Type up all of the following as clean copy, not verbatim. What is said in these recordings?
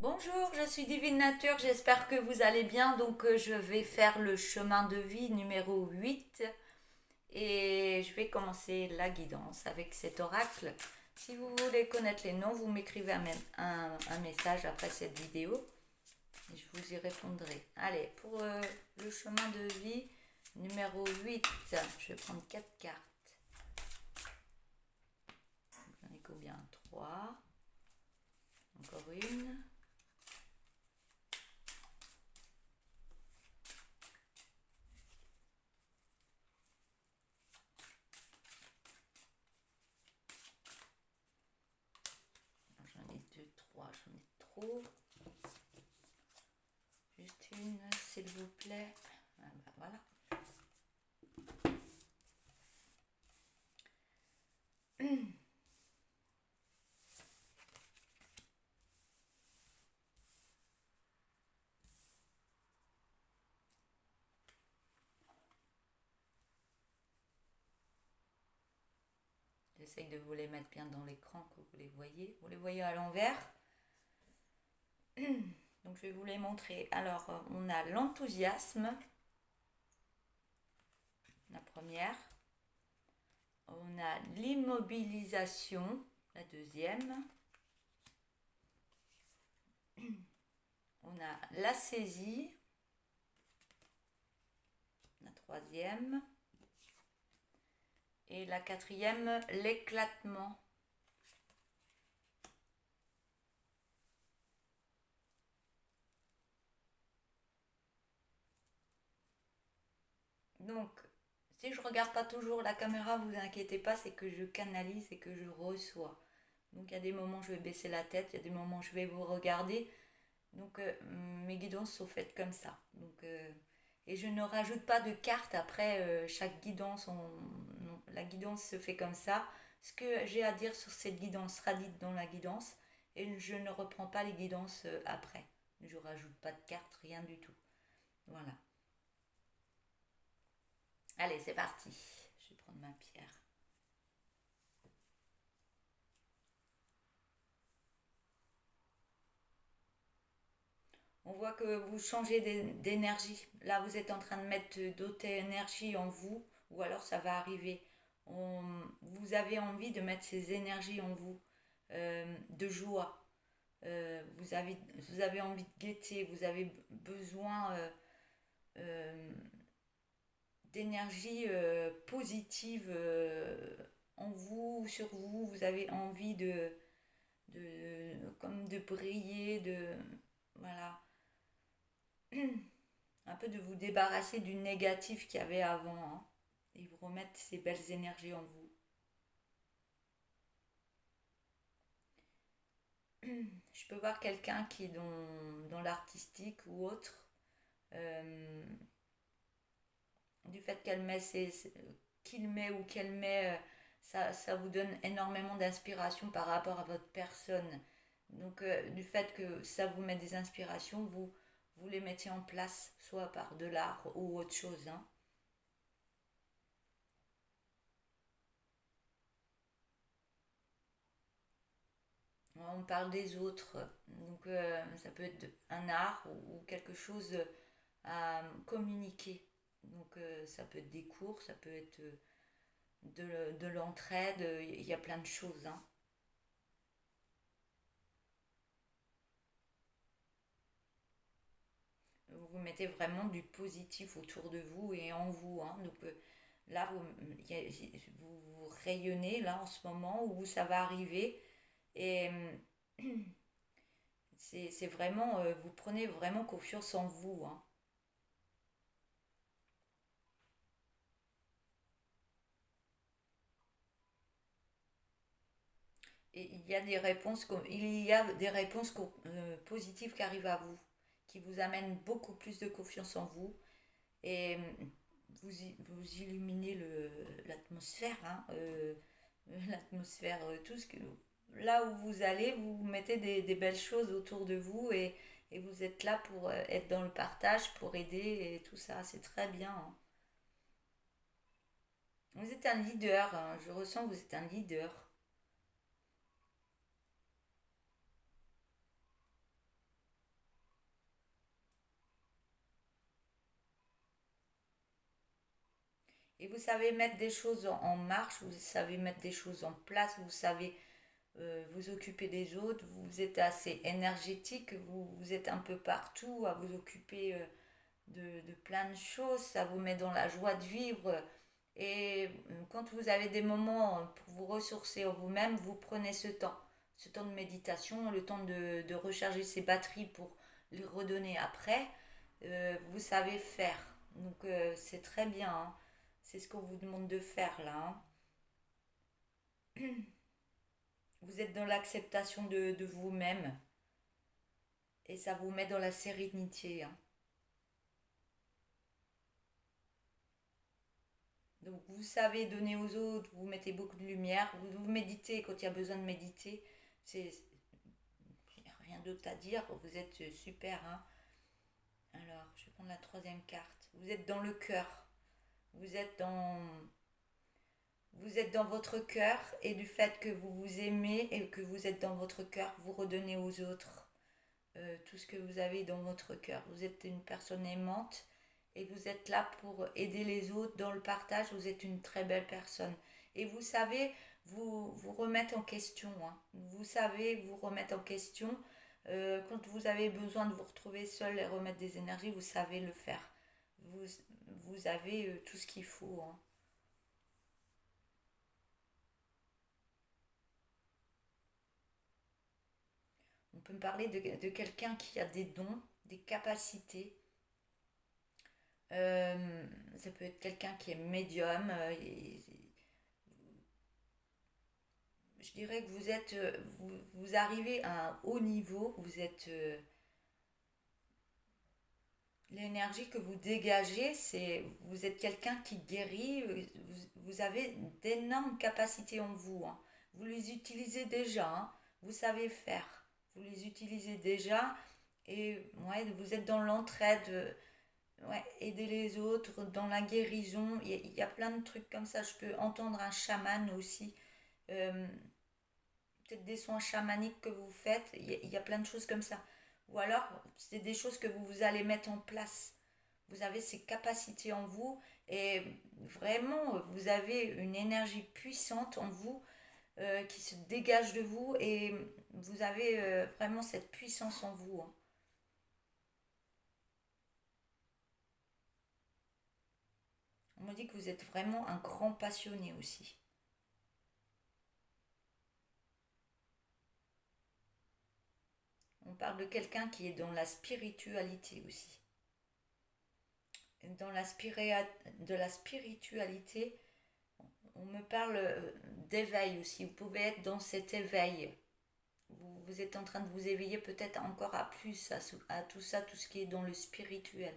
Bonjour, je suis Divine Nature, j'espère que vous allez bien. Je vais faire le chemin de vie numéro 8 et je vais commencer la guidance avec cet oracle. Si vous voulez connaître les noms, vous m'écrivez un message après cette vidéo et je vous y répondrai. Allez, pour le chemin de vie numéro 8, je vais prendre 4 cartes. J'en ai combien? 3. Encore une. J'en ai 2, 3, j'en ai trop. Juste une, s'il vous plaît. Ah bah voilà. J'essaye de vous les mettre bien dans l'écran, que vous les voyez. Vous les voyez à l'envers. Donc je vais vous les montrer. Alors, on a l'enthousiasme, la première. On a l'immobilisation, la deuxième. On a la saisie, la troisième. Et la quatrième, l'éclatement. Donc, si je regarde pas toujours la caméra, vous inquiétez pas, c'est que je canalise et que je reçois. Donc, il y a des moments où je vais baisser la tête, il y a des moments où je vais vous regarder. Donc, mes guidances sont faites comme ça. Et je ne rajoute pas de cartes après chaque guidance. Non, la guidance se fait comme ça. Ce que j'ai à dire sur cette guidance sera dit dans la guidance. Et je ne reprends pas les guidances après. Je rajoute pas de cartes, rien du tout. Voilà. Allez, c'est parti. Je vais prendre ma pierre. On voit que vous changez d'énergie. Là, vous êtes en train de mettre d'autres énergies en vous, ou alors ça va arriver. Vous avez envie de mettre ces énergies en vous, de joie. Vous avez envie de gaieté, vous avez besoin euh, d'énergie positive en vous, sur vous. Vous avez envie comme de briller, voilà, un peu de vous débarrasser du négatif qu'il y avait avant, hein, et vous remettre ces belles énergies en vous. Je peux voir quelqu'un qui est dans l'artistique ou autre, euh, du fait qu'il met ou qu'elle met, ça vous donne énormément d'inspiration par rapport à votre personne. Donc, du fait que ça vous met des inspirations, vous les mettez en place, soit par de l'art ou autre chose, hein. On parle des autres. Donc, ça peut être un art ou quelque chose à communiquer. Donc, ça peut être des cours, ça peut être de l'entraide, il y a plein de choses, hein. Vous mettez vraiment du positif autour de vous et en vous, hein. Donc, là, vous rayonnez là en ce moment où ça va arriver. Et c'est vraiment, vous prenez vraiment confiance en vous, hein. Et il y a des réponses positives qui arrivent à vous, qui vous amènent beaucoup plus de confiance en vous. Et vous illuminez l'atmosphère, hein, l'atmosphère, tout ce que. Là où vous allez, vous mettez des belles choses autour de vous et vous êtes là pour être dans le partage, pour aider et tout ça. C'est très bien, hein. Vous êtes un leader, hein. Je ressens que vous êtes un leader. Et vous savez mettre des choses en marche, vous savez mettre des choses en place, vous savez vous occuper des autres, vous êtes assez énergétique, vous êtes un peu partout à vous occuper de plein de choses, ça vous met dans la joie de vivre. Et quand vous avez des moments pour vous ressourcer en vous-même, vous prenez ce temps de méditation, le temps de recharger ses batteries pour les redonner après. Vous savez faire. Donc c'est très bien, hein. C'est ce qu'on vous demande de faire là, hein. Vous êtes dans l'acceptation de vous-même et ça vous met dans la sérénité, hein. Donc vous savez donner aux autres, vous mettez beaucoup de lumière, vous méditez quand il y a besoin de méditer. C'est rien d'autre à dire, vous êtes super, hein. Alors, je vais prendre la troisième carte. Vous êtes dans le cœur. Vous êtes dans vous êtes dans votre cœur et du fait que vous vous aimez et que vous êtes dans votre cœur, vous redonnez aux autres tout ce que vous avez dans votre cœur. Vous êtes une personne aimante et vous êtes là pour aider les autres dans le partage. Vous êtes une très belle personne. Et vous savez vous remettre en question, hein. Vous savez vous remettre en question. Quand vous avez besoin de vous retrouver seul et remettre des énergies, vous savez le faire. Vous, vous avez tout ce qu'il faut, hein. On peut me parler de quelqu'un qui a des dons, des capacités. Ça peut être quelqu'un qui est médium. Je dirais que vous arrivez à un haut niveau. Vous êtes l'énergie que vous dégagez. Vous êtes quelqu'un qui guérit. Vous avez d'énormes capacités en vous, hein. Vous les utilisez déjà, hein. Vous savez faire. Vous les utilisez déjà. Et ouais, vous êtes dans l'entraide. Ouais, aider les autres, dans la guérison. Il y a plein de trucs comme ça. Je peux entendre un chaman aussi. Euh, Peut-être des soins chamaniques que vous faites. Il y a plein de choses comme ça. Ou alors, c'est des choses que vous allez mettre en place. Vous avez ces capacités en vous et vraiment, vous avez une énergie puissante en vous qui se dégage de vous et vous avez vraiment cette puissance en vous, hein. On me dit que vous êtes vraiment un grand passionné aussi. On parle de quelqu'un qui est dans la spiritualité aussi. Dans de la spiritualité, on me parle d'éveil aussi. Vous pouvez être dans cet éveil. Vous êtes en train de vous éveiller peut-être encore à plus à tout ça, tout ce qui est dans le spirituel.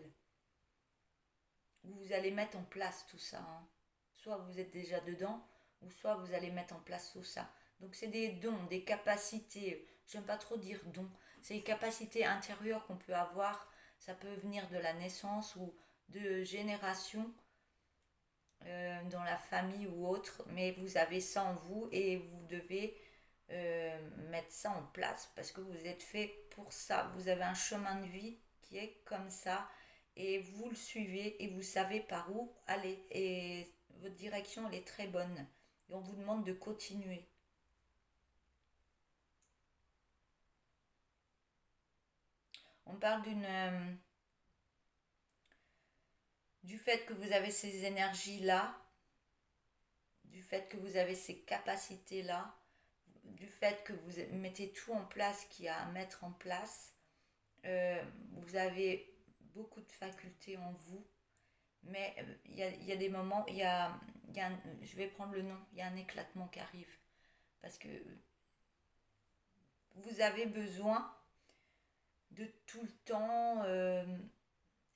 Vous allez mettre en place tout ça, hein. Soit vous êtes déjà dedans, ou soit vous allez mettre en place tout ça. Donc c'est des dons, des capacités. J'aime pas trop dire dons. C'est des capacités intérieures qu'on peut avoir. Ça peut venir de la naissance ou de génération dans la famille ou autre. Mais vous avez ça en vous et vous devez mettre ça en place parce que vous êtes fait pour ça. Vous avez un chemin de vie qui est comme ça et vous le suivez et vous savez par où aller. Et votre direction, elle est très bonne. Et on vous demande de continuer. On parle du fait que vous avez ces énergies-là, du fait que vous avez ces capacités-là, du fait que vous mettez tout en place qu'il y a à mettre en place. Vous avez beaucoup de facultés en vous, mais il y a des moments, je vais prendre le nom, il y a un éclatement qui arrive. Parce que vous avez besoin de tout le temps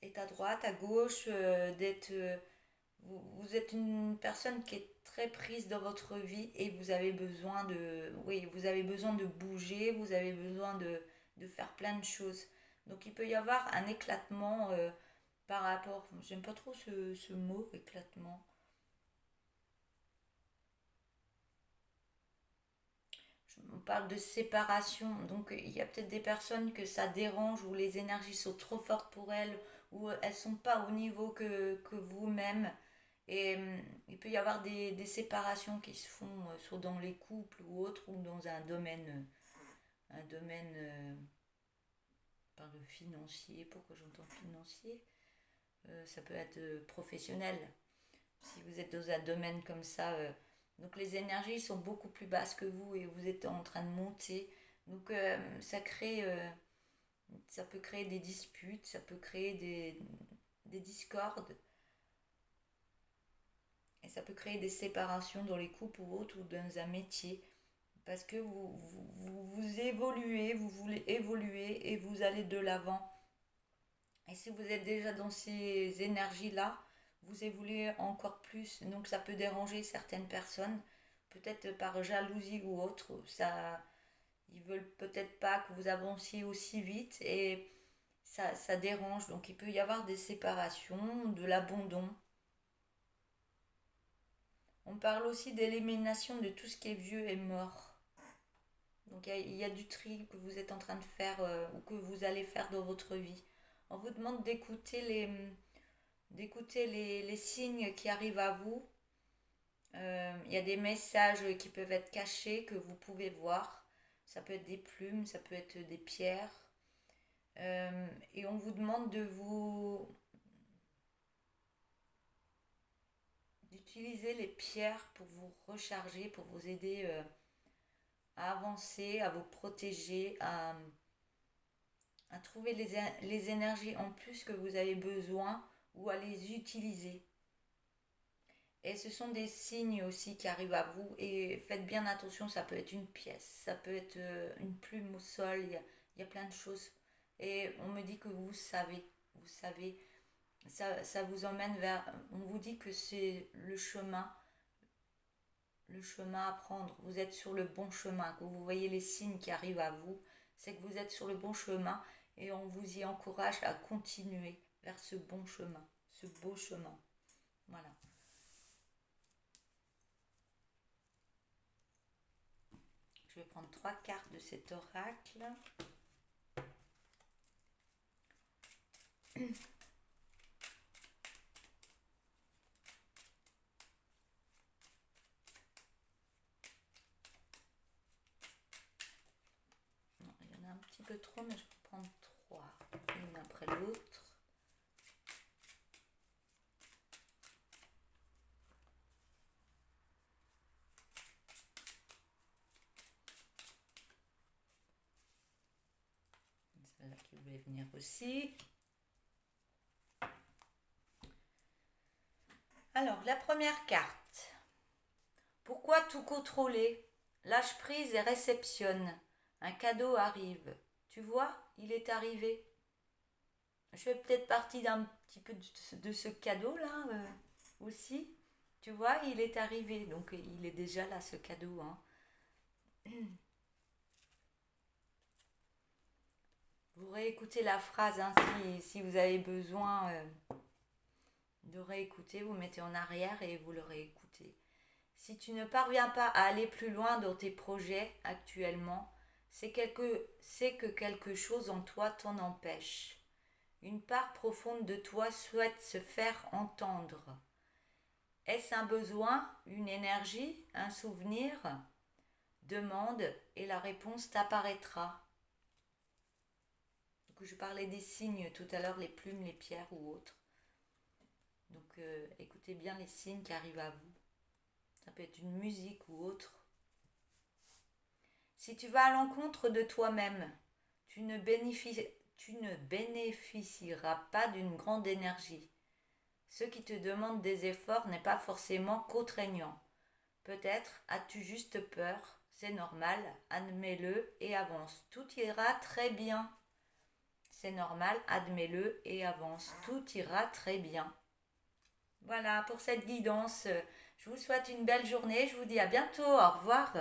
être à droite, à gauche, d'être... vous êtes une personne qui est très prise dans votre vie et vous avez besoin de... Oui, vous avez besoin de bouger, vous avez besoin de faire plein de choses. Donc il peut y avoir un éclatement par rapport... J'aime pas trop ce mot, éclatement. On parle de séparation, donc il y a peut-être des personnes que ça dérange, où les énergies sont trop fortes pour elles, ou elles sont pas au niveau que vous-même. Et il peut y avoir des séparations qui se font soit dans les couples ou autres, ou dans un domaine par le financier. Pourquoi j'entends financier? Ça peut être professionnel. Si vous êtes dans un domaine comme ça, donc les énergies sont beaucoup plus basses que vous et vous êtes en train de monter. Donc ça peut créer des disputes, ça peut créer des discordes. Et ça peut créer des séparations dans les couples ou autres ou dans un métier. Parce que vous évoluez, vous voulez évoluer et vous allez de l'avant. Et si vous êtes déjà dans ces énergies-là, vous évoluez encore plus. Donc ça peut déranger certaines personnes, peut-être par jalousie ou autre. Ils veulent peut-être pas que vous avanciez aussi vite et ça dérange. Donc il peut y avoir des séparations, de l'abandon. On parle aussi d'élimination de tout ce qui est vieux et mort. Donc il y a du tri que vous êtes en train de faire ou que vous allez faire dans votre vie. On vous demande d'écouter les signes qui arrivent à vous. Il y a des messages qui peuvent être cachés que vous pouvez voir. Ça peut être des plumes, ça peut être des pierres. Et on vous demande d'utiliser les pierres pour vous recharger, pour vous aider à avancer, à vous protéger, à trouver les énergies en plus que vous avez besoin ou à les utiliser. Et ce sont des signes aussi qui arrivent à vous et faites bien attention, ça peut être une pièce, ça peut être une plume au sol, il y a plein de choses. Et on me dit que vous savez, ça vous emmène vers, on vous dit que c'est le chemin à prendre, vous êtes sur le bon chemin, que vous voyez les signes qui arrivent à vous, c'est que vous êtes sur le bon chemin et on vous y encourage à continuer vers ce bon chemin, ce beau chemin. Voilà. Je vais prendre 3 cartes de cet oracle. Non, il y en a un petit peu trop, mais je peux prendre 3, une après l'autre. Celle-là qui voulait venir aussi. Alors, la première carte. Pourquoi tout contrôler? Lâche prise et réceptionne. Un cadeau arrive. Tu vois, il est arrivé. Je fais peut-être partie d'un petit peu de ce cadeau-là aussi. Tu vois, il est arrivé. Donc, il est déjà là, ce cadeau. Hein. Vous réécoutez la phrase hein, si vous avez besoin de réécouter. Vous mettez en arrière et vous le réécoutez. Si tu ne parviens pas à aller plus loin dans tes projets actuellement, c'est que quelque chose en toi t'en empêche. Une part profonde de toi souhaite se faire entendre. Est-ce un besoin, une énergie, un souvenir? Demande et la réponse t'apparaîtra. Donc, je parlais des signes tout à l'heure, les plumes, les pierres ou autres. Donc écoutez bien les signes qui arrivent à vous. Ça peut être une musique ou autre. Si tu vas à l'encontre de toi-même, tu ne bénéficieras pas d'une grande énergie. Ce qui te demande des efforts n'est pas forcément contraignant. Peut-être as-tu juste peur, c'est normal, admets-le et avance. Tout ira très bien. C'est normal, admets-le et avance. Tout ira très bien. Voilà pour cette guidance. Je vous souhaite une belle journée. Je vous dis à bientôt. Au revoir.